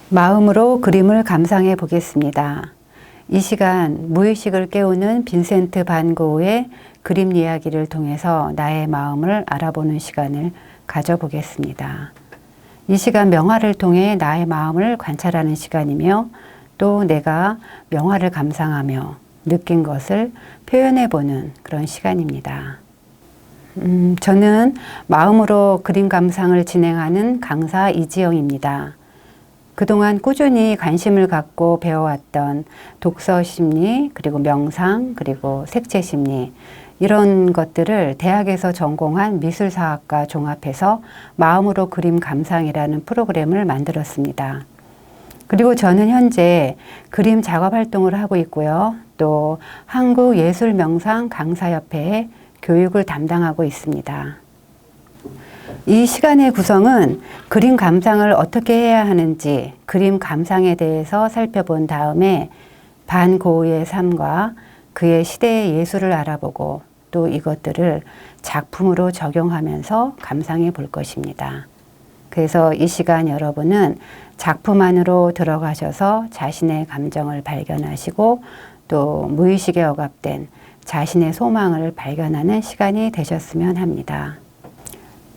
마음으로 그림을 감상해 보겠습니다. 이 시간 무의식을 깨우는 빈센트 반 고흐의 그림 이야기를 통해서 나의 마음을 알아보는 시간을 가져보겠습니다. 이 시간 명화를 통해 나의 마음을 관찰하는 시간이며 또 내가 명화를 감상하며 느낀 것을 표현해 보는 그런 시간입니다. 저는 마음으로 그림 감상을 진행하는 강사 이지영입니다. 그동안 꾸준히 관심을 갖고 배워왔던 독서 심리, 그리고 명상, 그리고 색채 심리 이런 것들을 대학에서 전공한 미술사학과 종합해서 마음으로 그림 감상이라는 프로그램을 만들었습니다. 그리고 저는 현재 그림 작업 활동을 하고 있고요. 또 한국예술명상 강사협회에 교육을 담당하고 있습니다. 이 시간의 구성은 그림 감상을 어떻게 해야 하는지 그림 감상에 대해서 살펴본 다음에 반 고흐의 삶과 그의 시대의 예술을 알아보고 또 이것들을 작품으로 적용하면서 감상해 볼 것입니다. 그래서 이 시간 여러분은 작품 안으로 들어가셔서 자신의 감정을 발견하시고 또 무의식에 억압된 자신의 소망을 발견하는 시간이 되셨으면 합니다.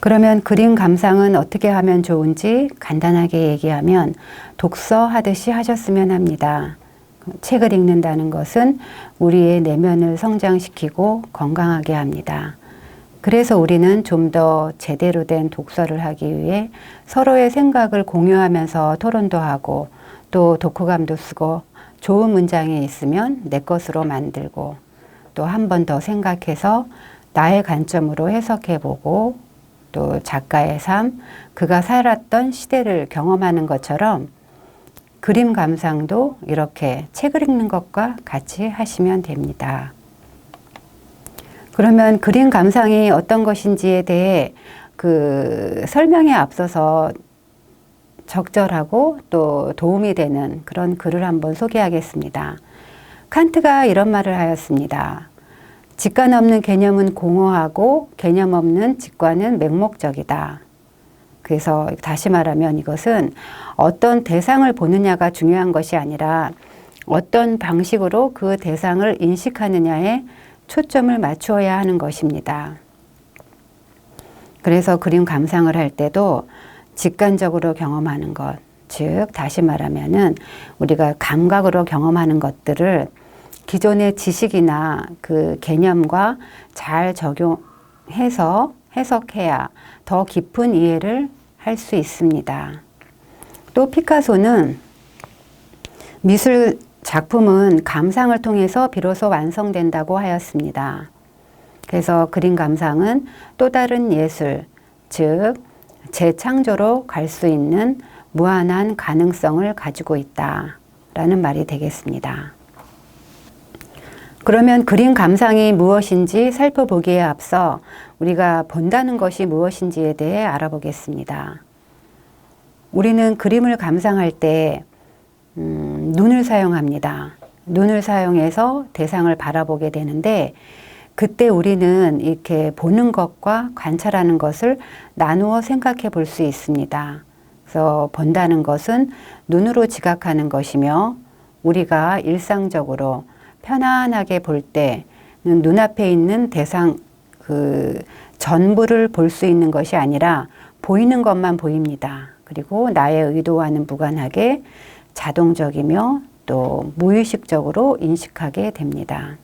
그러면 그림 감상은 어떻게 하면 좋은지 간단하게 얘기하면 독서하듯이 하셨으면 합니다. 책을 읽는다는 것은 우리의 내면을 성장시키고 건강하게 합니다. 그래서 우리는 좀 더 제대로 된 독서를 하기 위해 서로의 생각을 공유하면서 토론도 하고 또 독후감도 쓰고 좋은 문장이 있으면 내 것으로 만들고 또 한 번 더 생각해서 나의 관점으로 해석해보고 또 작가의 삶, 그가 살았던 시대를 경험하는 것처럼 그림 감상도 이렇게 책을 읽는 것과 같이 하시면 됩니다. 그러면 그림 감상이 어떤 것인지에 대해 그 설명에 앞서서 적절하고 또 도움이 되는 그런 글을 한번 소개하겠습니다. 칸트가 이런 말을 하였습니다. 직관 없는 개념은 공허하고 개념 없는 직관은 맹목적이다. 그래서 다시 말하면 이것은 어떤 대상을 보느냐가 중요한 것이 아니라 어떤 방식으로 그 대상을 인식하느냐에 초점을 맞추어야 하는 것입니다. 그래서 그림 감상을 할 때도 직관적으로 경험하는 것, 즉 다시 말하면은 우리가 감각으로 경험하는 것들을 기존의 지식이나 그 개념과 잘 적용해서 해석해야 더 깊은 이해를 할 수 있습니다. 또 피카소는 미술 작품은 감상을 통해서 비로소 완성된다고 하였습니다. 그래서 그림 감상은 또 다른 예술, 즉 재창조로 갈 수 있는 무한한 가능성을 가지고 있다라는 말이 되겠습니다. 그러면 그림 감상이 무엇인지 살펴보기에 앞서 우리가 본다는 것이 무엇인지에 대해 알아보겠습니다. 우리는 그림을 감상할 때 눈을 사용합니다. 눈을 사용해서 대상을 바라보게 되는데 그때 우리는 이렇게 보는 것과 관찰하는 것을 나누어 생각해 볼 수 있습니다. 그래서 본다는 것은 눈으로 지각하는 것이며 우리가 일상적으로 편안하게 볼 때는 눈앞에 있는 대상 그 전부를 볼 수 있는 것이 아니라 보이는 것만 보입니다. 그리고 나의 의도와는 무관하게 자동적이며 또 무의식적으로 인식하게 됩니다.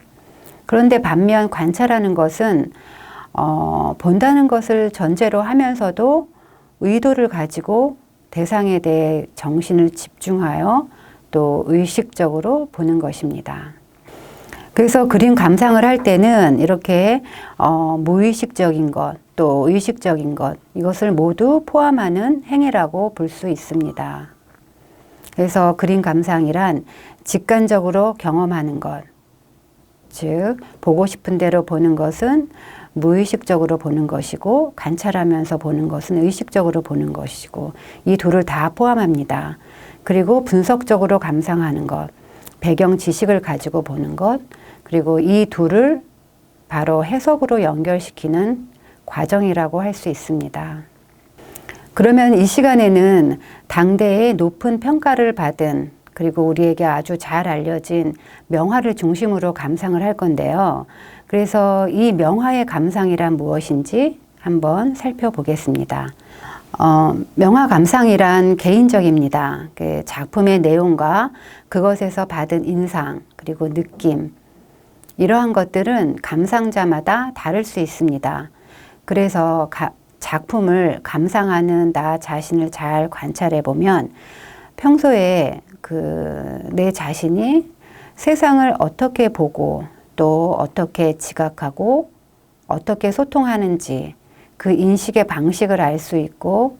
그런데 반면 관찰하는 것은 본다는 것을 전제로 하면서도 의도를 가지고 대상에 대해 정신을 집중하여 또 의식적으로 보는 것입니다. 그래서 그림 감상을 할 때는 이렇게 무의식적인 것, 또 의식적인 것, 이것을 모두 포함하는 행위라고 볼 수 있습니다. 그래서 그림 감상이란 직관적으로 경험하는 것, 즉 보고 싶은 대로 보는 것은 무의식적으로 보는 것이고 관찰하면서 보는 것은 의식적으로 보는 것이고 이 둘을 다 포함합니다. 그리고 분석적으로 감상하는 것, 배경 지식을 가지고 보는 것, 그리고 이 둘을 바로 해석으로 연결시키는 과정이라고 할 수 있습니다. 그러면 이 시간에는 당대의 높은 평가를 받은 그리고 우리에게 아주 잘 알려진 명화를 중심으로 감상을 할 건데요. 그래서 이 명화의 감상이란 무엇인지 한번 살펴보겠습니다. 명화 감상이란 개인적입니다. 그 작품의 내용과 그것에서 받은 인상 그리고 느낌 이러한 것들은 감상자마다 다를 수 있습니다. 그래서 작품을 감상하는 나 자신을 잘 관찰해 보면 평소에 내 자신이 세상을 어떻게 보고 또 어떻게 지각하고 어떻게 소통하는지 그 인식의 방식을 알 수 있고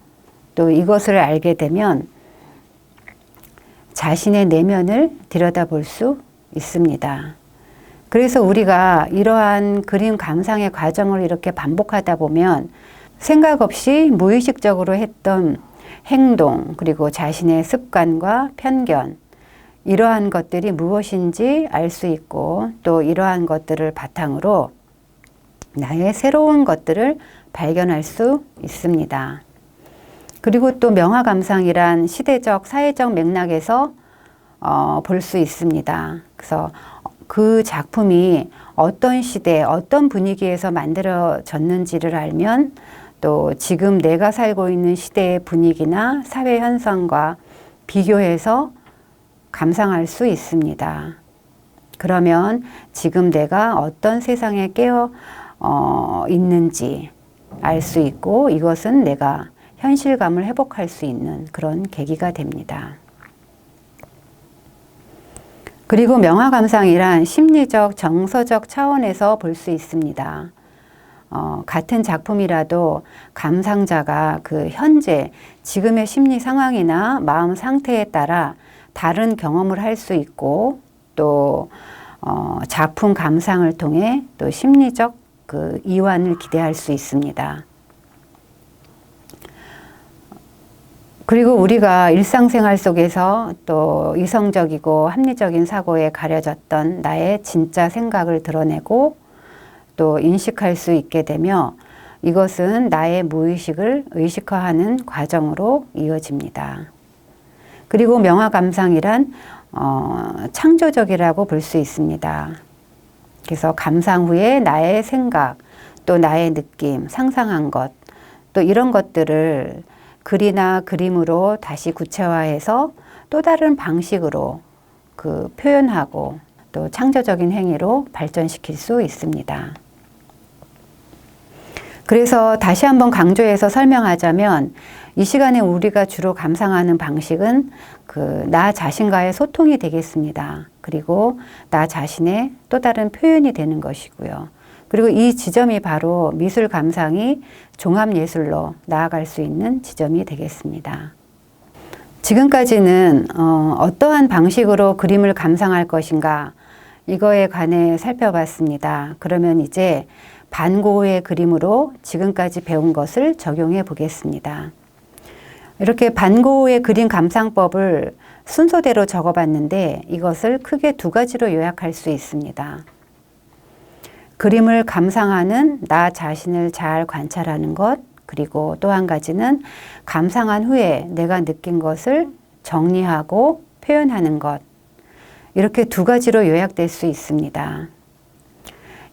또 이것을 알게 되면 자신의 내면을 들여다볼 수 있습니다. 그래서 우리가 이러한 그림 감상의 과정을 이렇게 반복하다 보면 생각 없이 무의식적으로 했던 행동 그리고 자신의 습관과 편견 이러한 것들이 무엇인지 알 수 있고 또 이러한 것들을 바탕으로 나의 새로운 것들을 발견할 수 있습니다. 그리고 또 명화 감상이란 시대적 사회적 맥락에서 볼 수 있습니다. 그래서 그 작품이 어떤 시대 어떤 분위기에서 만들어졌는지를 알면 또 지금 내가 살고 있는 시대의 분위기나 사회 현상과 비교해서 감상할 수 있습니다. 그러면 지금 내가 어떤 세상에 깨어 있는지 알 수 있고 이것은 내가 현실감을 회복할 수 있는 그런 계기가 됩니다. 그리고 명화 감상이란 심리적 정서적 차원에서 볼 수 있습니다. 같은 작품이라도 감상자가 그 현재 지금의 심리 상황이나 마음 상태에 따라 다른 경험을 할 수 있고 또 작품 감상을 통해 또 심리적 그 이완을 기대할 수 있습니다. 그리고 우리가 일상생활 속에서 또 이성적이고 합리적인 사고에 가려졌던 나의 진짜 생각을 드러내고 또 인식할 수 있게 되며 이것은 나의 무의식을 의식화하는 과정으로 이어집니다. 그리고 명화 감상이란 창조적이라고 볼 수 있습니다. 그래서 감상 후에 나의 생각, 또 나의 느낌, 상상한 것, 또 이런 것들을 글이나 그림으로 다시 구체화해서 또 다른 방식으로 표현하고 또 창조적인 행위로 발전시킬 수 있습니다. 그래서 다시 한번 강조해서 설명하자면 이 시간에 우리가 주로 감상하는 방식은 나 자신과의 소통이 되겠습니다. 그리고 나 자신의 또 다른 표현이 되는 것이고요. 그리고 이 지점이 바로 미술 감상이 종합예술로 나아갈 수 있는 지점이 되겠습니다. 지금까지는 어떠한 방식으로 그림을 감상할 것인가 이거에 관해 살펴봤습니다. 그러면 이제 반 고흐의 그림으로 지금까지 배운 것을 적용해 보겠습니다. 이렇게 반 고흐의 그림 감상법을 순서대로 적어봤는데 이것을 크게 두 가지로 요약할 수 있습니다. 그림을 감상하는 나 자신을 잘 관찰하는 것, 그리고 또 한 가지는 감상한 후에 내가 느낀 것을 정리하고 표현하는 것. 이렇게 두 가지로 요약될 수 있습니다.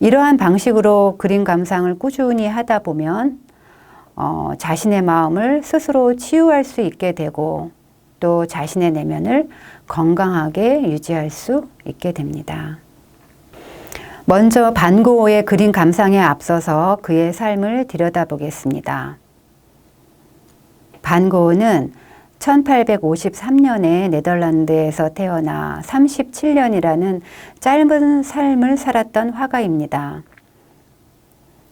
이러한 방식으로 그림 감상을 꾸준히 하다 보면 자신의 마음을 스스로 치유할 수 있게 되고 또 자신의 내면을 건강하게 유지할 수 있게 됩니다. 먼저 반 고흐의 그림 감상에 앞서서 그의 삶을 들여다보겠습니다. 반 고흐는 1853년에 네덜란드에서 태어나 37년이라는 짧은 삶을 살았던 화가입니다.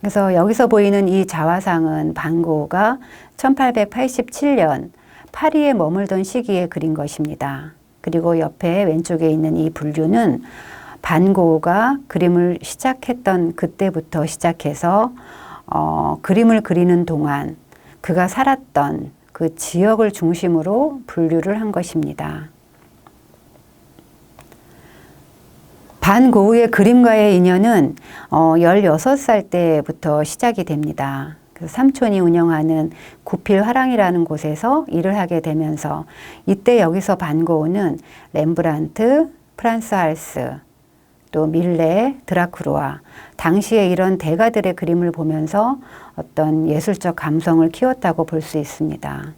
그래서 여기서 보이는 이 자화상은 반 고흐가 1887년 파리에 머물던 시기에 그린 것입니다. 그리고 옆에 왼쪽에 있는 이 분류는 반 고흐가 그림을 시작했던 그때부터 시작해서 그림을 그리는 동안 그가 살았던 그 지역을 중심으로 분류를 한 것입니다. 반 고흐의 그림과의 인연은 16살 때부터 시작이 됩니다. 그래서 삼촌이 운영하는 구필 화랑이라는 곳에서 일을 하게 되면서 이때 여기서 반고흐는 렘브란트, 프란스 할스, 또 밀레, 드라크루아 당시에 이런 대가들의 그림을 보면서 어떤 예술적 감성을 키웠다고 볼 수 있습니다.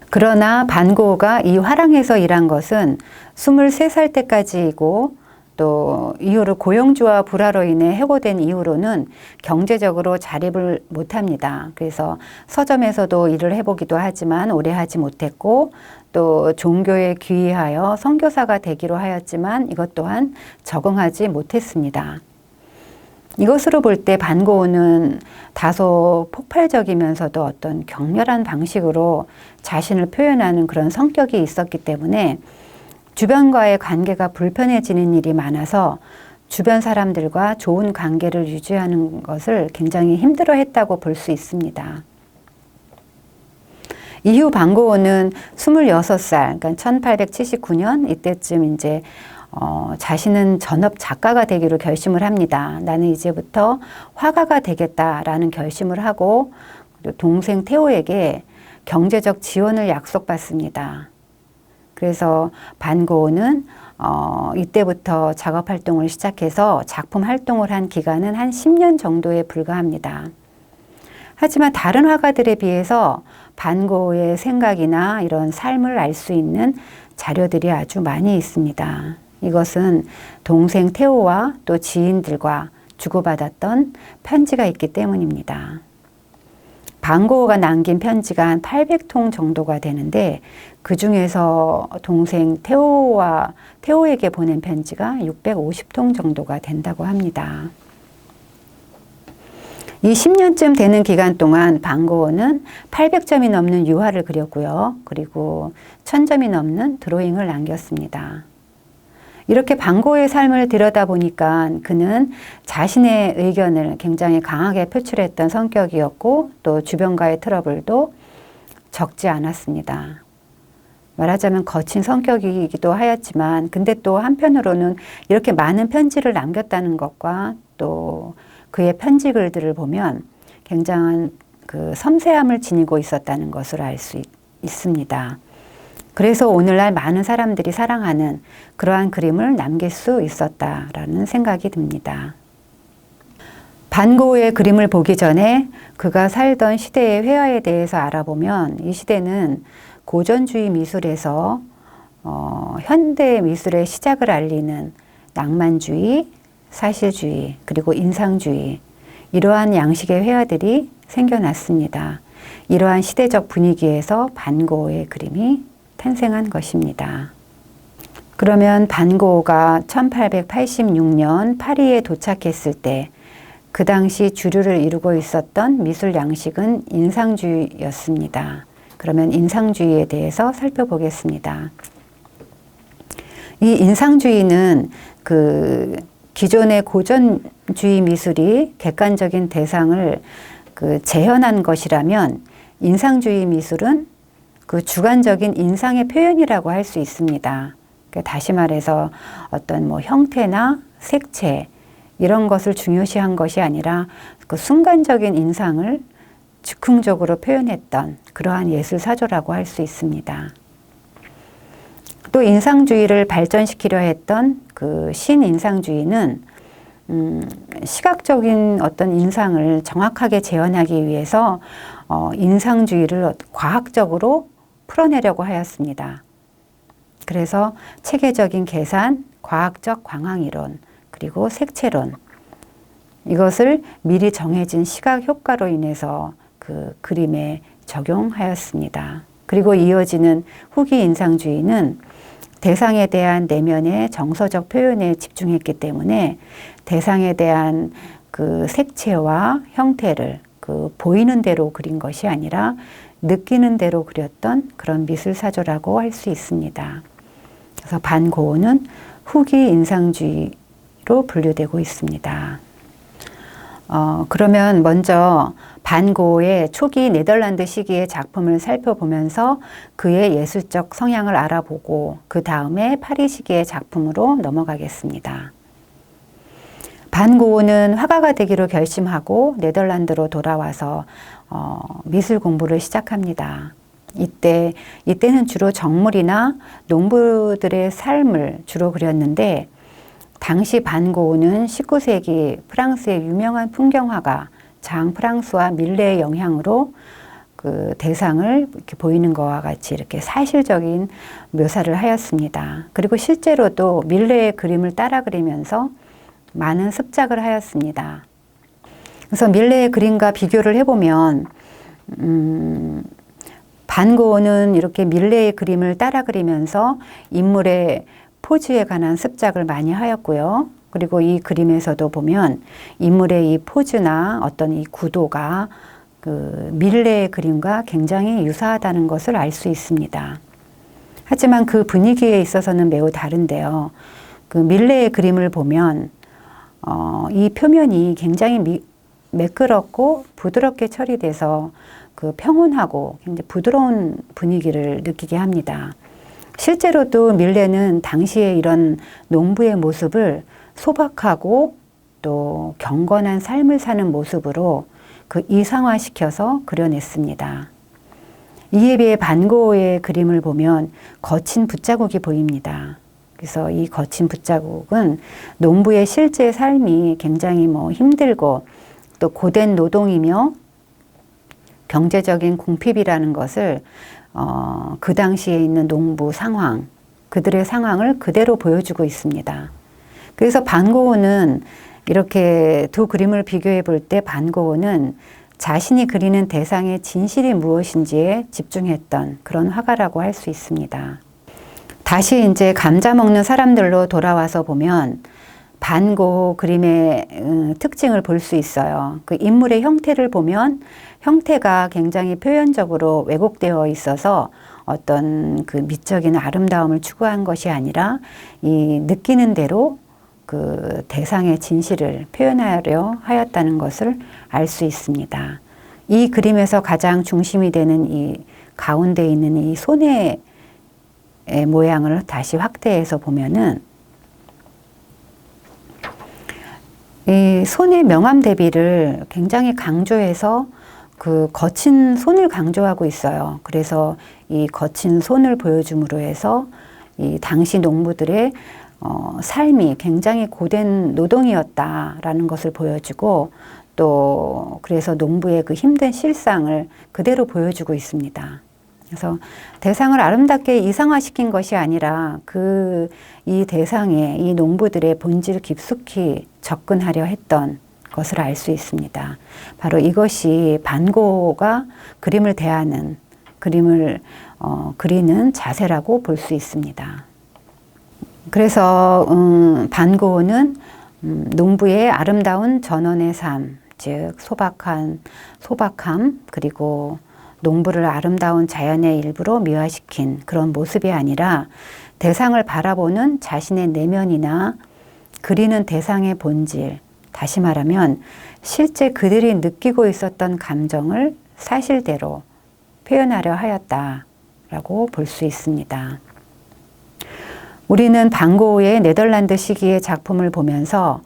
그러나 반고흐가 이 화랑에서 일한 것은 23살 때까지이고 또 이후로 고용주와 불화로 인해 해고된 이후로는 경제적으로 자립을 못합니다. 그래서 서점에서도 일을 해보기도 하지만 오래 하지 못했고 또 종교에 귀의하여 선교사가 되기로 하였지만 이것 또한 적응하지 못했습니다. 이것으로 볼 때 반고흐는 다소 폭발적이면서도 어떤 격렬한 방식으로 자신을 표현하는 그런 성격이 있었기 때문에 주변과의 관계가 불편해지는 일이 많아서 주변 사람들과 좋은 관계를 유지하는 것을 굉장히 힘들어했다고 볼 수 있습니다. 이후 반고흐는 26살, 그러니까 1879년 이때쯤 이제 자신은 전업 작가가 되기로 결심을 합니다. 나는 이제부터 화가가 되겠다라는 결심을 하고 동생 테오에게 경제적 지원을 약속받습니다. 그래서 반고흐는 이때부터 작업 활동을 시작해서 작품 활동을 한 기간은 한 10년 정도에 불과합니다. 하지만 다른 화가들에 비해서 반고흐의 생각이나 이런 삶을 알 수 있는 자료들이 아주 많이 있습니다. 이것은 동생 테오와 또 지인들과 주고받았던 편지가 있기 때문입니다. 반고흐가 남긴 편지가 한 800통 정도가 되는데 그 중에서 동생 테오에게 보낸 편지가 650통 정도가 된다고 합니다. 이 10년쯤 되는 기간 동안 반고흐는 800점이 넘는 유화를 그렸고요. 그리고 1000점이 넘는 드로잉을 남겼습니다. 이렇게 반고흐의 삶을 들여다보니까 그는 자신의 의견을 굉장히 강하게 표출했던 성격이었고 또 주변과의 트러블도 적지 않았습니다. 말하자면 거친 성격이기도 하였지만 근데 또 한편으로는 이렇게 많은 편지를 남겼다는 것과 또 그의 편지 글들을 보면 굉장한 그 섬세함을 지니고 있었다는 것을 알 수 있습니다. 그래서 오늘날 많은 사람들이 사랑하는 그러한 그림을 남길 수 있었다라는 생각이 듭니다. 반고흐의 그림을 보기 전에 그가 살던 시대의 회화에 대해서 알아보면 이 시대는 고전주의 미술에서 현대 미술의 시작을 알리는 낭만주의, 사실주의, 그리고 인상주의 이러한 양식의 회화들이 생겨났습니다. 이러한 시대적 분위기에서 반고흐의 그림이 탄생한 것입니다. 그러면 반고흐가 1886년 파리에 도착했을 때 그 당시 주류를 이루고 있었던 미술 양식은 인상주의였습니다. 그러면 인상주의에 대해서 살펴보겠습니다. 이 인상주의는 그 기존의 고전주의 미술이 객관적인 대상을 재현한 것이라면 인상주의 미술은 그 주관적인 인상의 표현이라고 할 수 있습니다. 다시 말해서 어떤 뭐 형태나 색채 이런 것을 중요시한 것이 아니라 그 순간적인 인상을 즉흥적으로 표현했던 그러한 예술 사조라고 할 수 있습니다. 또 인상주의를 발전시키려 했던 그 신인상주의는 시각적인 어떤 인상을 정확하게 재현하기 위해서 인상주의를 과학적으로 풀어내려고 하였습니다. 그래서 체계적인 계산, 과학적 광학이론, 그리고 색채론 이것을 미리 정해진 시각 효과로 인해서 그 그림에 적용하였습니다. 그리고 이어지는 후기 인상주의는 대상에 대한 내면의 정서적 표현에 집중했기 때문에 대상에 대한 그 색채와 형태를 그 보이는 대로 그린 것이 아니라 느끼는 대로 그렸던 그런 미술 사조라고 할 수 있습니다. 그래서 반고흐는 후기 인상주의로 분류되고 있습니다. 그러면 먼저 반고흐의 초기 네덜란드 시기의 작품을 살펴보면서 그의 예술적 성향을 알아보고 그 다음에 파리 시기의 작품으로 넘어가겠습니다. 반고흐는 화가가 되기로 결심하고 네덜란드로 돌아와서 미술 공부를 시작합니다. 이때는 주로 정물이나 농부들의 삶을 주로 그렸는데, 당시 반고흐는 19세기 프랑스의 유명한 풍경화가 장 프랑스와 밀레의 영향으로 그 대상을 이렇게 보이는 것과 같이 이렇게 사실적인 묘사를 하였습니다. 그리고 실제로도 밀레의 그림을 따라 그리면서 많은 습작을 하였습니다. 그래서 밀레의 그림과 비교를 해보면 반고흐는 이렇게 밀레의 그림을 따라 그리면서 인물의 포즈에 관한 습작을 많이 하였고요. 그리고 이 그림에서도 보면 인물의 이 포즈나 어떤 이 구도가 그 밀레의 그림과 굉장히 유사하다는 것을 알 수 있습니다. 하지만 그 분위기에 있어서는 매우 다른데요. 그 밀레의 그림을 보면 이 표면이 굉장히 매끄럽고 부드럽게 처리돼서 그 평온하고 굉장히 부드러운 분위기를 느끼게 합니다. 실제로도 밀레는 당시에 이런 농부의 모습을 소박하고 또 경건한 삶을 사는 모습으로 그 이상화시켜서 그려냈습니다. 이에 비해 반고흐의 그림을 보면 거친 붓자국이 보입니다. 그래서 이 거친 붓자국은 농부의 실제 삶이 굉장히 힘들고 또 고된 노동이며 경제적인 궁핍이라는 것을 그 당시에 있는 농부 상황, 그들의 상황을 그대로 보여주고 있습니다. 그래서 반고흐는 이렇게 두 그림을 비교해 볼 때 반고흐는 자신이 그리는 대상의 진실이 무엇인지에 집중했던 그런 화가라고 할 수 있습니다. 다시 이제 감자 먹는 사람들로 돌아와서 보면 반고흐 그림의 특징을 볼 수 있어요. 그 인물의 형태를 보면 형태가 굉장히 표현적으로 왜곡되어 있어서 어떤 그 미적인 아름다움을 추구한 것이 아니라 이 느끼는 대로 그 대상의 진실을 표현하려 하였다는 것을 알 수 있습니다. 이 그림에서 가장 중심이 되는 이 가운데 있는 이 손의 모양을 다시 확대해서 보면은 이 손의 명암 대비를 굉장히 강조해서 그 거친 손을 강조하고 있어요. 그래서 이 거친 손을 보여줌으로 해서 이 당시 농부들의 삶이 굉장히 고된 노동이었다라는 것을 보여주고 또 그래서 농부의 그 힘든 실상을 그대로 보여주고 있습니다. 그래서 대상을 아름답게 이상화시킨 것이 아니라 이 대상에 이 농부들의 본질을 깊숙이 접근하려 했던 것을 알 수 있습니다. 바로 이것이 반고흐가 그림을 대하는, 그림을 그리는 자세라고 볼 수 있습니다. 그래서 반고흐는 농부의 아름다운 전원의 삶, 즉 소박함, 그리고 농부를 아름다운 자연의 일부로 미화시킨 그런 모습이 아니라 대상을 바라보는 자신의 내면이나 그리는 대상의 본질, 다시 말하면 실제 그들이 느끼고 있었던 감정을 사실대로 표현하려 하였다라고 볼 수 있습니다. 우리는 반고흐의 네덜란드 시기의 작품을 보면서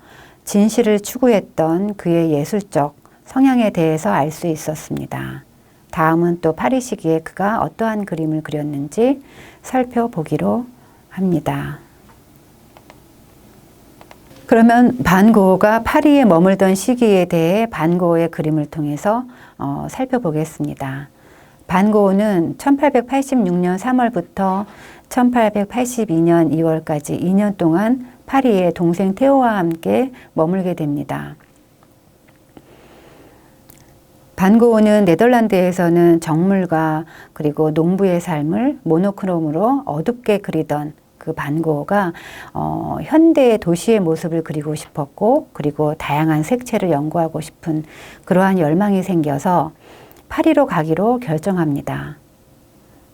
진실을 추구했던 그의 예술적 성향에 대해서 알 수 있었습니다. 다음은 또 파리 시기에 그가 어떠한 그림을 그렸는지 살펴보기로 합니다. 그러면 반고흐가 파리에 머물던 시기에 대해 반고흐의 그림을 통해서 살펴보겠습니다. 반고흐는 1886년 3월부터 1882년 2월까지 2년 동안 파리에 동생 테오와 함께 머물게 됩니다. 반고흐는 네덜란드에서는 정물과 그리고 농부의 삶을 모노크롬으로 어둡게 그리던 그 반고흐가 현대의 도시의 모습을 그리고 싶었고 그리고 다양한 색채를 연구하고 싶은 그러한 열망이 생겨서 파리로 가기로 결정합니다.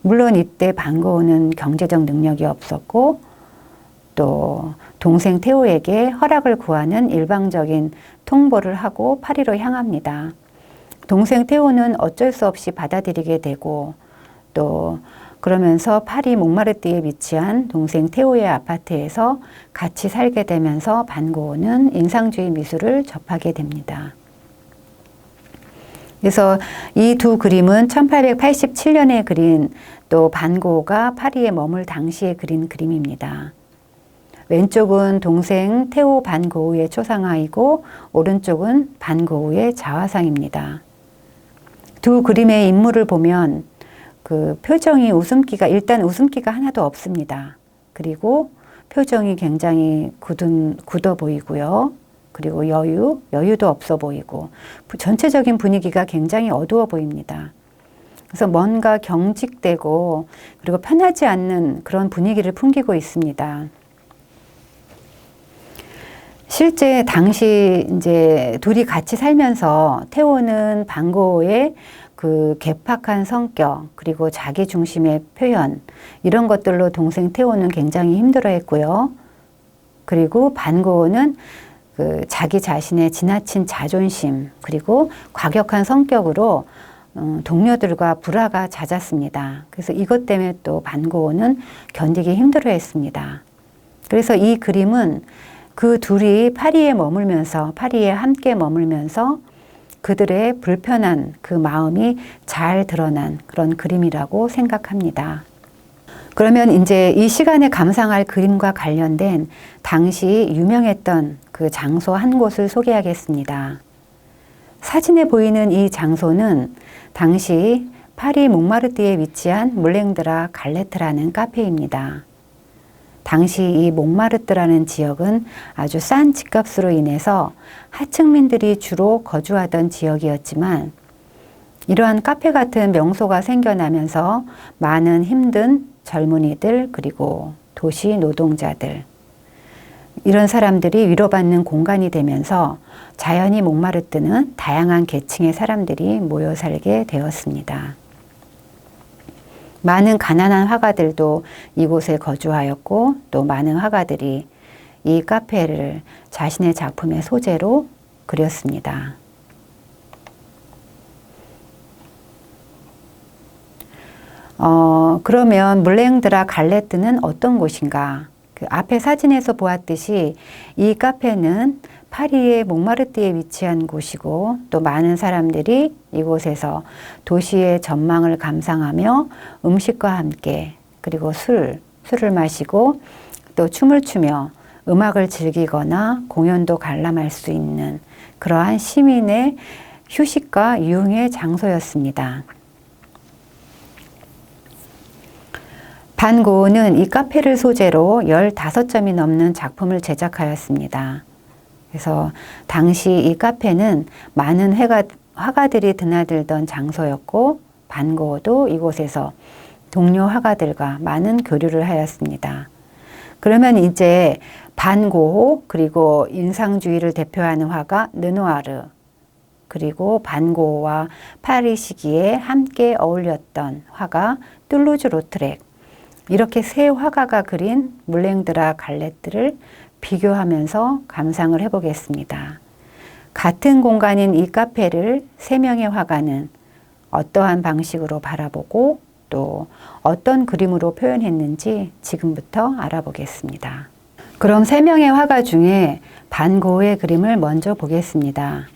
물론 이때 반고흐는 경제적 능력이 없었고 또 동생 테오에게 허락을 구하는 일방적인 통보를 하고 파리로 향합니다. 동생 테오는 어쩔 수 없이 받아들이게 되고 또 그러면서 파리 몽마르트에 위치한 동생 테오의 아파트에서 같이 살게 되면서 반고흐는 인상주의 미술을 접하게 됩니다. 그래서 이 두 그림은 1887년에 그린, 또 반고흐가 파리에 머물 당시에 그린 그림입니다. 왼쪽은 동생 테오 반고흐의 초상화이고 오른쪽은 반고흐의 자화상입니다. 두 그림의 인물을 보면 그 표정이 일단 웃음기가 하나도 없습니다. 그리고 표정이 굉장히 굳어 보이고요. 그리고 여유도 없어 보이고 전체적인 분위기가 굉장히 어두워 보입니다. 그래서 뭔가 경직되고 그리고 편하지 않는 그런 분위기를 풍기고 있습니다. 실제 당시 이제 둘이 같이 살면서 테오는 반고흐의 그 괴팍한 성격, 그리고 자기 중심의 표현, 이런 것들로 동생 테오는 굉장히 힘들어했고요. 그리고 반고흐는 그 자기 자신의 지나친 자존심, 그리고 과격한 성격으로 동료들과 불화가 잦았습니다. 그래서 이것 때문에 또 반고흐는 견디기 힘들어했습니다. 그래서 이 그림은 그 둘이 파리에 함께 머물면서 그들의 불편한 그 마음이 잘 드러난 그런 그림이라고 생각합니다. 그러면 이제 이 시간에 감상할 그림과 관련된 당시 유명했던 그 장소 한 곳을 소개하겠습니다. 사진에 보이는 이 장소는 당시 파리 몽마르트에 위치한 물랭드라 갈레트라는 카페입니다. 당시 이 몽마르트라는 지역은 아주 싼 집값으로 인해서 하층민들이 주로 거주하던 지역이었지만, 이러한 카페 같은 명소가 생겨나면서 많은 힘든 젊은이들, 그리고 도시 노동자들, 이런 사람들이 위로받는 공간이 되면서 자연히 몽마르트는 다양한 계층의 사람들이 모여 살게 되었습니다. 많은 가난한 화가들도 이곳에 거주하였고, 또 많은 화가들이 이 카페를 자신의 작품의 소재로 그렸습니다. 그러면 물랭드라 갈레트는 어떤 곳인가? 그 앞에 사진에서 보았듯이 이 카페는 파리의 몽마르트에 위치한 곳이고, 또 많은 사람들이 이곳에서 도시의 전망을 감상하며 음식과 함께, 그리고 술을 마시고 또 춤을 추며 음악을 즐기거나 공연도 관람할 수 있는 그러한 시민의 휴식과 유흥의 장소였습니다. 반고흐는 이 카페를 소재로 15점이 넘는 작품을 제작하였습니다. 그래서 당시 이 카페는 많은 화가들이 드나들던 장소였고, 반고흐도 이곳에서 동료 화가들과 많은 교류를 하였습니다. 그러면 이제 반고흐, 그리고 인상주의를 대표하는 화가 르누아르, 그리고 반고흐와 파리 시기에 함께 어울렸던 화가 툴루즈 로트렉, 이렇게 세 화가가 그린 물랭드라 갈레트를 비교하면서 감상을 해보겠습니다. 같은 공간인 이 카페를 세 명의 화가는 어떠한 방식으로 바라보고 또 어떤 그림으로 표현했는지 지금부터 알아보겠습니다. 그럼 세 명의 화가 중에 반고흐의 그림을 먼저 보겠습니다.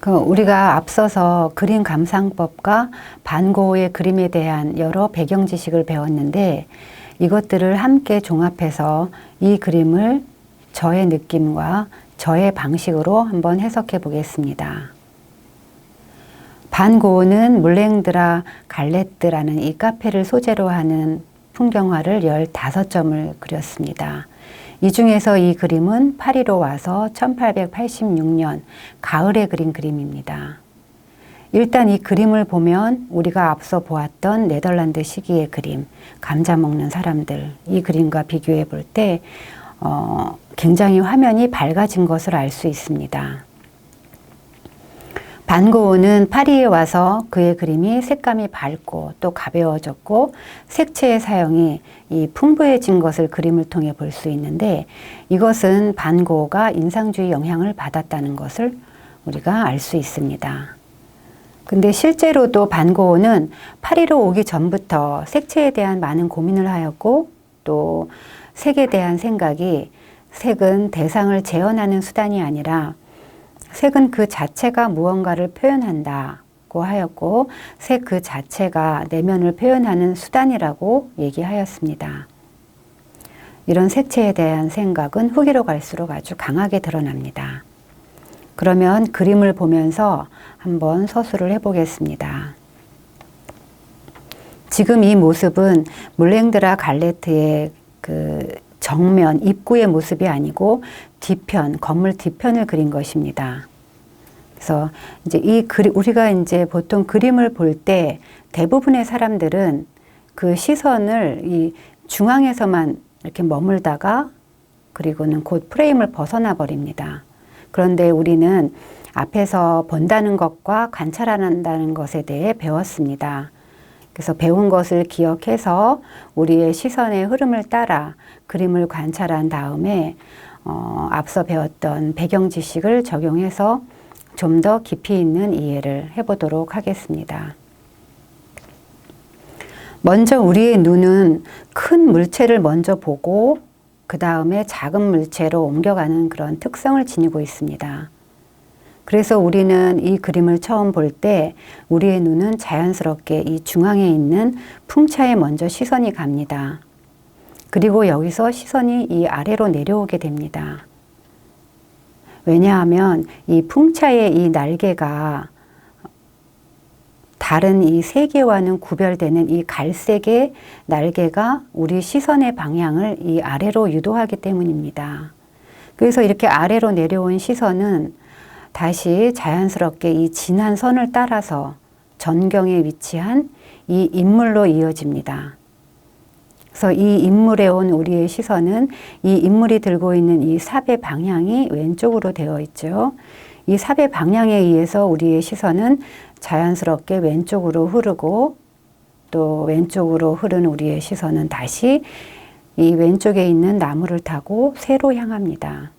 우리가 앞서서 그림 감상법과 반고흐의 그림에 대한 여러 배경 지식을 배웠는데, 이것들을 함께 종합해서 이 그림을 저의 느낌과 저의 방식으로 한번 해석해 보겠습니다. 반고흐는 물랭드라 갈레트라는 이 카페를 소재로 하는 풍경화를 15점을 그렸습니다. 이 중에서 이 그림은 파리로 와서 1886년 가을에 그린 그림입니다. 일단 이 그림을 보면 우리가 앞서 보았던 네덜란드 시기의 그림, 감자 먹는 사람들, 이 그림과 비교해 볼 때 굉장히 화면이 밝아진 것을 알 수 있습니다. 반고흐는 파리에 와서 그의 그림이 색감이 밝고 또 가벼워졌고 색채의 사용이 이 풍부해진 것을 그림을 통해 볼 수 있는데, 이것은 반고흐가 인상주의 영향을 받았다는 것을 우리가 알 수 있습니다. 근데 실제로도 반고흐는 파리로 오기 전부터 색채에 대한 많은 고민을 하였고 또 색에 대한 생각이 색은 대상을 재현하는 수단이 아니라 색은 그 자체가 무언가를 표현한다고 하였고 색 그 자체가 내면을 표현하는 수단이라고 얘기하였습니다. 이런 색채에 대한 생각은 후기로 갈수록 아주 강하게 드러납니다. 그러면 그림을 보면서 한번 서술을 해보겠습니다. 지금 이 모습은 물랭드라 갈레트의 그 정면, 입구의 모습이 아니고 뒤편, 건물 뒤편을 그린 것입니다. 그래서 이제 우리가 이제 보통 그림을 볼 때 대부분의 사람들은 그 시선을 이 중앙에서만 이렇게 머물다가 그리고는 곧 프레임을 벗어나 버립니다. 그런데 우리는 앞에서 본다는 것과 관찰한다는 것에 대해 배웠습니다. 그래서 배운 것을 기억해서 우리의 시선의 흐름을 따라 그림을 관찰한 다음에 앞서 배웠던 배경 지식을 적용해서 좀 더 깊이 있는 이해를 해보도록 하겠습니다. 먼저 우리의 눈은 큰 물체를 먼저 보고 그 다음에 작은 물체로 옮겨가는 그런 특성을 지니고 있습니다. 그래서 우리는 이 그림을 처음 볼 때 우리의 눈은 자연스럽게 이 중앙에 있는 풍차에 먼저 시선이 갑니다. 그리고 여기서 시선이 이 아래로 내려오게 됩니다. 왜냐하면 이 풍차의 이 날개가 다른 이 세 개와는 구별되는 이 갈색의 날개가 우리 시선의 방향을 이 아래로 유도하기 때문입니다. 그래서 이렇게 아래로 내려온 시선은 다시 자연스럽게 이 진한 선을 따라서 전경에 위치한 이 인물로 이어집니다. 그래서 이 인물에 온 우리의 시선은 이 인물이 들고 있는 이 삽의 방향이 왼쪽으로 되어 있죠. 이 삽의 방향에 의해서 우리의 시선은 자연스럽게 왼쪽으로 흐르고 또 왼쪽으로 흐르는 우리의 시선은 다시 이 왼쪽에 있는 나무를 타고 새로 향합니다.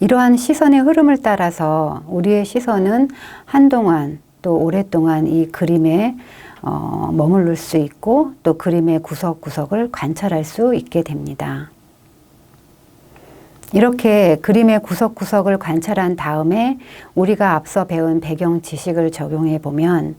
이러한 시선의 흐름을 따라서 우리의 시선은 한동안 또 오랫동안 이 그림에 머무를 수 있고 또 그림의 구석구석을 관찰할 수 있게 됩니다. 이렇게 그림의 구석구석을 관찰한 다음에 우리가 앞서 배운 배경 지식을 적용해 보면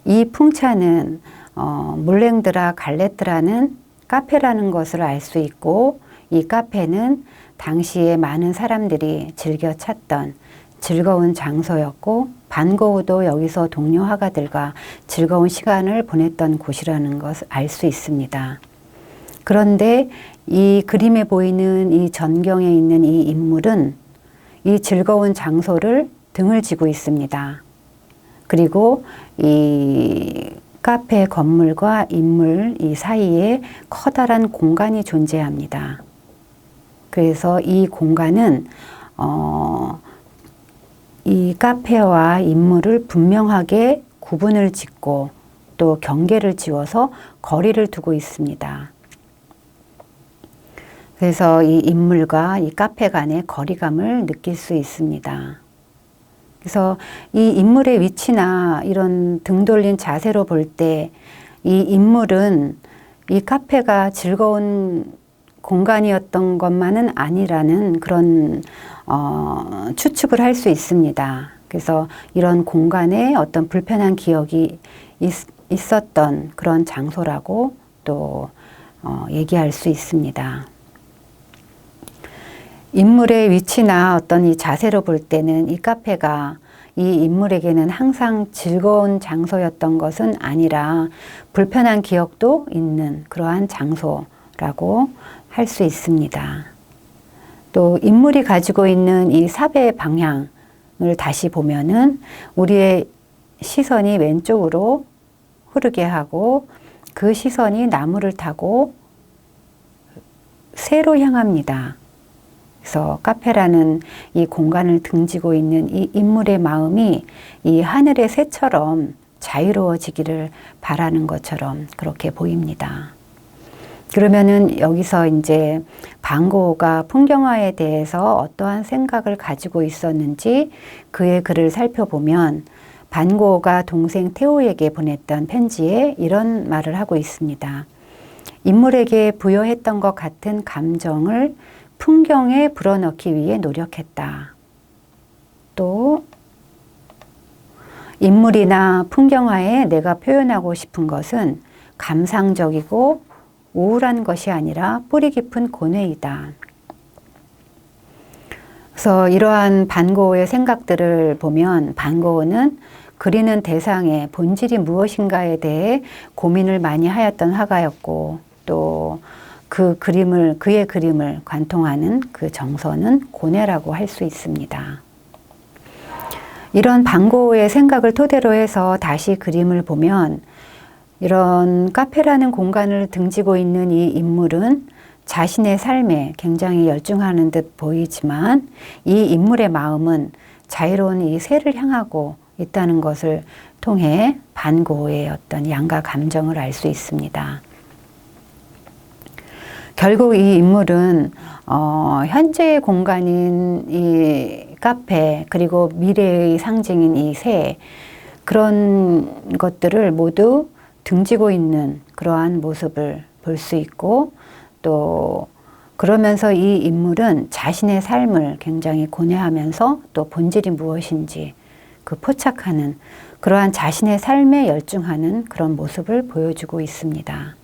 이 풍차는 물랭드라 갈레트라는 카페라는 것을 알 수 있고 이 카페는 당시에 많은 사람들이 즐겨 찾던 즐거운 장소였고 반고흐도 여기서 동료 화가들과 즐거운 시간을 보냈던 곳이라는 것을 알 수 있습니다. 그런데 이 그림에 보이는 이 전경에 있는 이 인물은 이 즐거운 장소를 등을 지고 있습니다. 그리고 이 카페 건물과 인물 이 사이에 커다란 공간이 존재합니다. 그래서 이 공간은 이 카페와 인물을 분명하게 구분을 짓고 또 경계를 지어서 거리를 두고 있습니다. 그래서 이 인물과 이 카페 간의 거리감을 느낄 수 있습니다. 그래서 이 인물의 위치나 이런 등 돌린 자세로 볼 때 이 인물은 이 카페가 즐거운 공간이었던 것만은 아니라는 그런 추측을 할 수 있습니다. 그래서 이런 공간에 어떤 불편한 기억이 있었던 그런 장소라고 또 얘기할 수 있습니다. 인물의 위치나 어떤 이 자세로 볼 때는 이 카페가 이 인물에게는 항상 즐거운 장소였던 것은 아니라 불편한 기억도 있는 그러한 장소라고 할 수 있습니다. 또 인물이 가지고 있는 이 삽의 방향을 다시 보면은 우리의 시선이 왼쪽으로 흐르게 하고 그 시선이 나무를 타고 새로 향합니다. 그래서 카페라는 이 공간을 등지고 있는 이 인물의 마음이 이 하늘의 새처럼 자유로워지기를 바라는 것처럼 그렇게 보입니다. 그러면은 여기서 이제 반고우가 풍경화에 대해서 어떠한 생각을 가지고 있었는지 그의 글을 살펴보면 반고우가 동생 태호에게 보냈던 편지에 이런 말을 하고 있습니다. 인물에게 부여했던 것 같은 감정을 풍경에 불어넣기 위해 노력했다. 또 인물이나 풍경화에 내가 표현하고 싶은 것은 감상적이고 우울한 것이 아니라 뿌리 깊은 고뇌이다. 그래서 이러한 반고우의 생각들을 보면 반고우는 그리는 대상의 본질이 무엇인가에 대해 고민을 많이 하였던 화가였고 또 그의 그림을 관통하는 그 정서는 고뇌라고 할 수 있습니다. 이런 반고우의 생각을 토대로 해서 다시 그림을 보면 이런 카페라는 공간을 등지고 있는 이 인물은 자신의 삶에 굉장히 열중하는 듯 보이지만 이 인물의 마음은 자유로운 이 새를 향하고 있다는 것을 통해 반고우의 어떤 양가 감정을 알 수 있습니다. 결국 이 인물은 현재의 공간인 이 카페 그리고 미래의 상징인 이 새 그런 것들을 모두 등지고 있는 그러한 모습을 볼 수 있고 또 그러면서 이 인물은 자신의 삶을 굉장히 고뇌하면서 또 본질이 무엇인지 그 포착하는 그러한 자신의 삶에 열중하는 그런 모습을 보여주고 있습니다.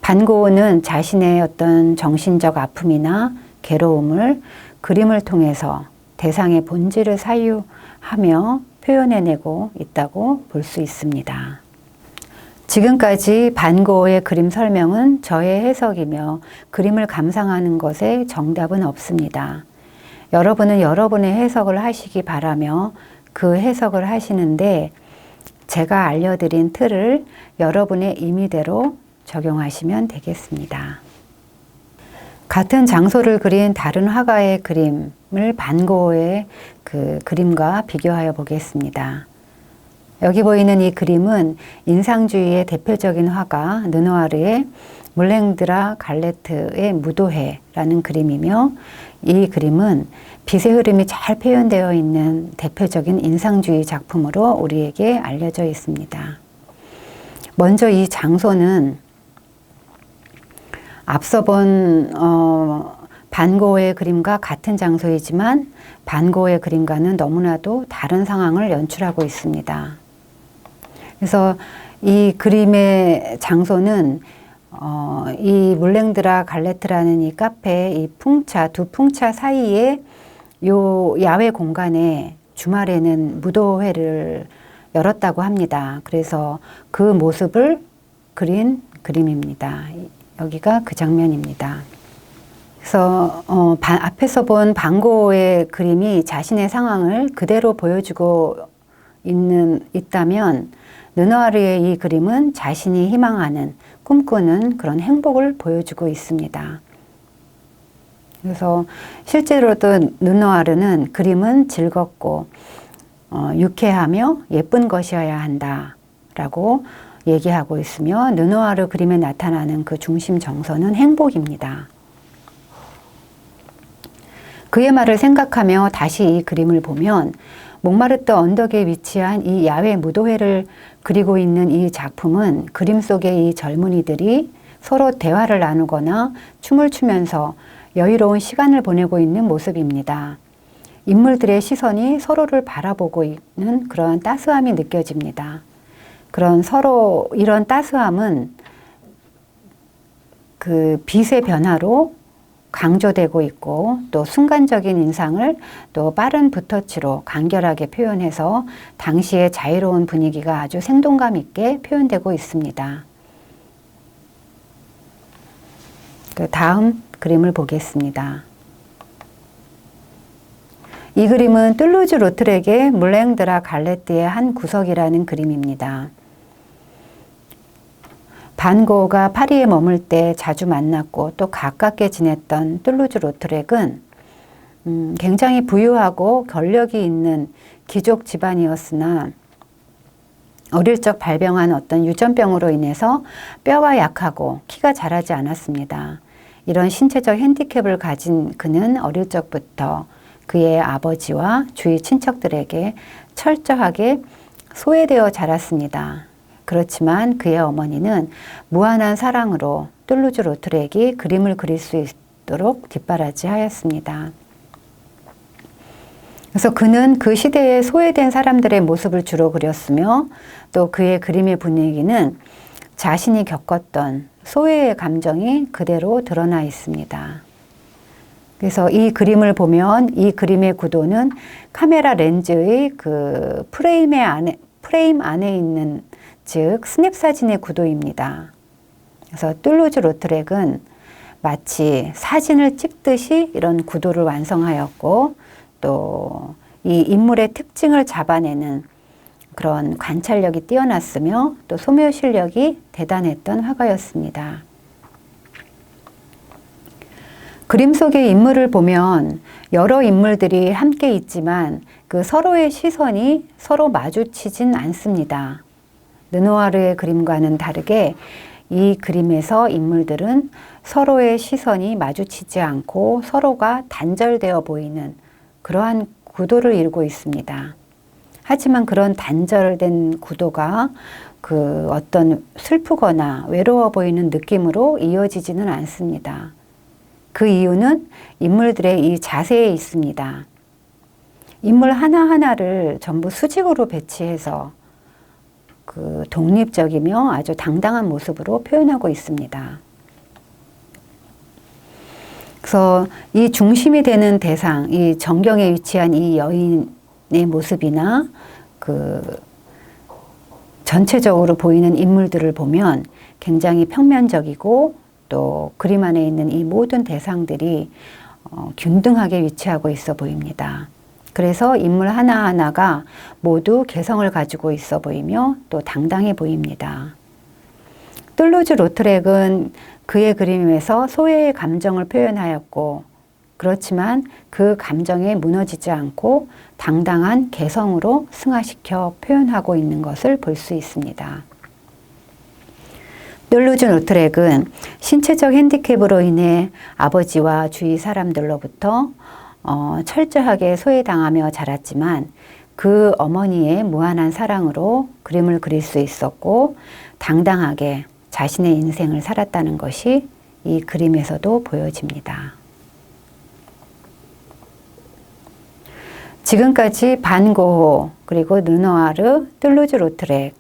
반고우는 자신의 어떤 정신적 아픔이나 괴로움을 그림을 통해서 대상의 본질을 사유하며 표현해내고 있다고 볼 수 있습니다. 지금까지 반고우의 그림 설명은 저의 해석이며 그림을 감상하는 것에 정답은 없습니다. 여러분은 여러분의 해석을 하시기 바라며 그 해석을 하시는데 제가 알려드린 틀을 여러분의 임의대로 적용하시면 되겠습니다. 같은 장소를 그린 다른 화가의 그림을 반고우의 그 그림과 비교하여 보겠습니다. 여기 보이는 이 그림은 인상주의의 대표적인 화가 르누아르의 물랭드라 갈레트의 무도회라는 그림이며 이 그림은 빛의 흐름이 잘 표현되어 있는 대표적인 인상주의 작품으로 우리에게 알려져 있습니다. 먼저 이 장소는 앞서 본 반고우의 그림과 같은 장소이지만 반고우의 그림과는 너무나도 다른 상황을 연출하고 있습니다. 그래서 이 그림의 장소는 이 물랭드라 갈레트라는 이 카페, 이 두 풍차 사이에 요 야외 공간에 주말에는 무도회를 열었다고 합니다. 그래서 그 모습을 그린 그림입니다. 여기가 그 장면입니다. 그래서 앞에서 본 반고우의 그림이 자신의 상황을 그대로 보여주고 있다면 르누아르의 이 그림은 자신이 희망하는 꿈꾸는 그런 행복을 보여주고 있습니다. 그래서 실제로도 르누아르는 그림은 즐겁고 유쾌하며 예쁜 것이어야 한다라고 얘기하고 있으며 르누아르 그림에 나타나는 그 중심 정서는 행복입니다. 그의 말을 생각하며 다시 이 그림을 보면 몽마르트 언덕에 위치한 이 야외 무도회를 그리고 있는 이 작품은 그림 속의 이 젊은이들이 서로 대화를 나누거나 춤을 추면서 여유로운 시간을 보내고 있는 모습입니다. 인물들의 시선이 서로를 바라보고 있는 그런 따스함이 느껴집니다. 이런 따스함은 그 빛의 변화로 강조되고 있고 또 순간적인 인상을 또 빠른 붓터치로 간결하게 표현해서 당시의 자유로운 분위기가 아주 생동감 있게 표현되고 있습니다. 그 다음 그림을 보겠습니다. 이 그림은 툴루즈 로트렉의 물랭드라 갈레트의 한 구석이라는 그림입니다. 반고우가 파리에 머물 때 자주 만났고 또 가깝게 지냈던 툴루즈 로트렉은 굉장히 부유하고 권력이 있는 귀족 집안이었으나 어릴 적 발병한 어떤 유전병으로 인해서 뼈가 약하고 키가 자라지 않았습니다. 이런 신체적 핸디캡을 가진 그는 어릴 적부터 그의 아버지와 주위 친척들에게 철저하게 소외되어 자랐습니다. 그렇지만 그의 어머니는 무한한 사랑으로 툴루즈 로트렉이 그림을 그릴 수 있도록 뒷바라지하였습니다. 그래서 그는 그 시대에 소외된 사람들의 모습을 주로 그렸으며 또 그의 그림의 분위기는 자신이 겪었던 소외의 감정이 그대로 드러나 있습니다. 그래서 이 그림을 보면 이 그림의 구도는 카메라 렌즈의 그 프레임 안에 있는 즉 스냅 사진의 구도입니다. 그래서 툴루즈 로트렉은 마치 사진을 찍듯이 이런 구도를 완성하였고 또 이 인물의 특징을 잡아내는 그런 관찰력이 뛰어났으며 또 소묘 실력이 대단했던 화가였습니다. 그림 속의 인물을 보면 여러 인물들이 함께 있지만 그 서로의 시선이 서로 마주치진 않습니다. 르누아르의 그림과는 다르게 이 그림에서 인물들은 서로의 시선이 마주치지 않고 서로가 단절되어 보이는 그러한 구도를 이루고 있습니다. 하지만 그런 단절된 구도가 그 어떤 슬프거나 외로워 보이는 느낌으로 이어지지는 않습니다. 그 이유는 인물들의 이 자세에 있습니다. 인물 하나하나를 전부 수직으로 배치해서 그 독립적이며 아주 당당한 모습으로 표현하고 있습니다. 그래서 이 중심이 되는 대상, 이 정경에 위치한 이 여인의 모습이나 그 전체적으로 보이는 인물들을 보면 굉장히 평면적이고 또 그림 안에 있는 이 모든 대상들이 균등하게 위치하고 있어 보입니다. 그래서 인물 하나하나가 모두 개성을 가지고 있어 보이며 또 당당해 보입니다. 툴루즈 로트렉은 그의 그림에서 소외의 감정을 표현하였고 그렇지만 그 감정에 무너지지 않고 당당한 개성으로 승화시켜 표현하고 있는 것을 볼 수 있습니다. 툴루즈 로트렉은 신체적 핸디캡으로 인해 아버지와 주위 사람들로부터 철저하게 소외당하며 자랐지만 그 어머니의 무한한 사랑으로 그림을 그릴 수 있었고 당당하게 자신의 인생을 살았다는 것이 이 그림에서도 보여집니다. 지금까지 반 고흐, 그리고 르누아르, 툴루즈 로트렉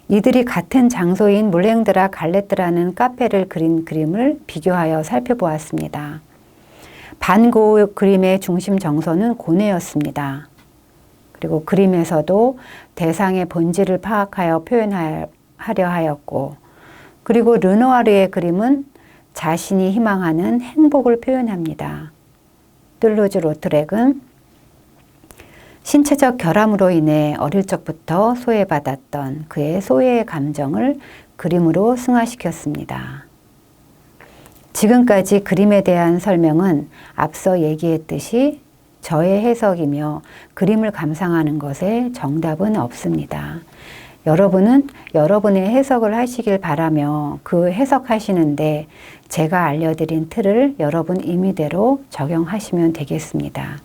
이들이 같은 장소인 물랭드라 갈레트라는 카페를 그린 그림을 비교하여 살펴보았습니다. 반 고흐 그림의 중심 정서는 고뇌였습니다. 그리고 그림에서도 대상의 본질을 파악하여 표현하려 하였고 그리고 르누아르의 그림은 자신이 희망하는 행복을 표현합니다. 툴루즈 로트렉은 신체적 결함으로 인해 어릴 적부터 소외받았던 그의 소외의 감정을 그림으로 승화시켰습니다. 지금까지 그림에 대한 설명은 앞서 얘기했듯이 저의 해석이며 그림을 감상하는 것에 정답은 없습니다. 여러분은 여러분의 해석을 하시길 바라며 그 해석하시는데 제가 알려드린 틀을 여러분 임의대로 적용하시면 되겠습니다.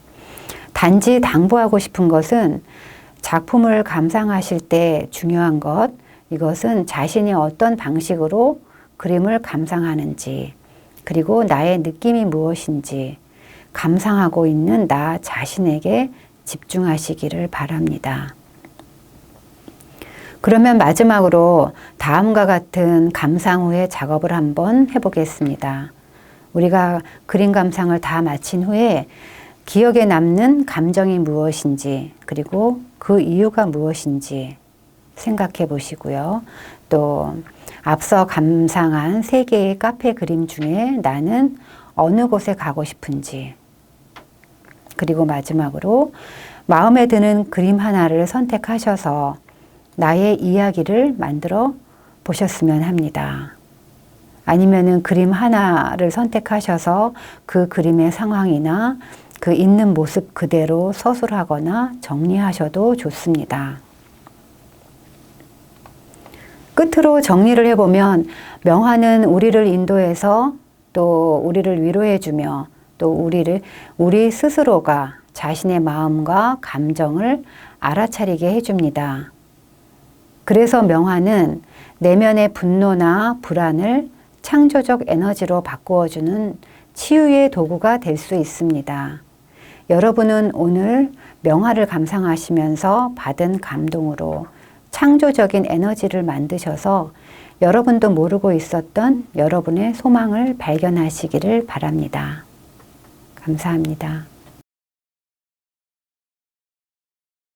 단지 당부하고 싶은 것은 작품을 감상하실 때 중요한 것, 이것은 자신이 어떤 방식으로 그림을 감상하는지, 그리고 나의 느낌이 무엇인지 감상하고 있는 나 자신에게 집중하시기를 바랍니다. 그러면 마지막으로 다음과 같은 감상 후에 작업을 한번 해보겠습니다. 우리가 그림 감상을 다 마친 후에 기억에 남는 감정이 무엇인지 그리고 그 이유가 무엇인지 생각해 보시고요. 또 앞서 감상한 3개의 카페 그림 중에 나는 어느 곳에 가고 싶은지 그리고 마지막으로 마음에 드는 그림 하나를 선택하셔서 나의 이야기를 만들어 보셨으면 합니다. 아니면은 그림 하나를 선택하셔서 그 그림의 상황이나 그 있는 모습 그대로 서술하거나 정리하셔도 좋습니다. 끝으로 정리를 해보면 명화는 우리를 인도해서 또 우리를 위로해주며 또 우리 스스로가 자신의 마음과 감정을 알아차리게 해줍니다. 그래서 명화는 내면의 분노나 불안을 창조적 에너지로 바꾸어주는 치유의 도구가 될 수 있습니다. 여러분은 오늘 명화를 감상하시면서 받은 감동으로 창조적인 에너지를 만드셔서 여러분도 모르고 있었던 여러분의 소망을 발견하시기를 바랍니다. 감사합니다.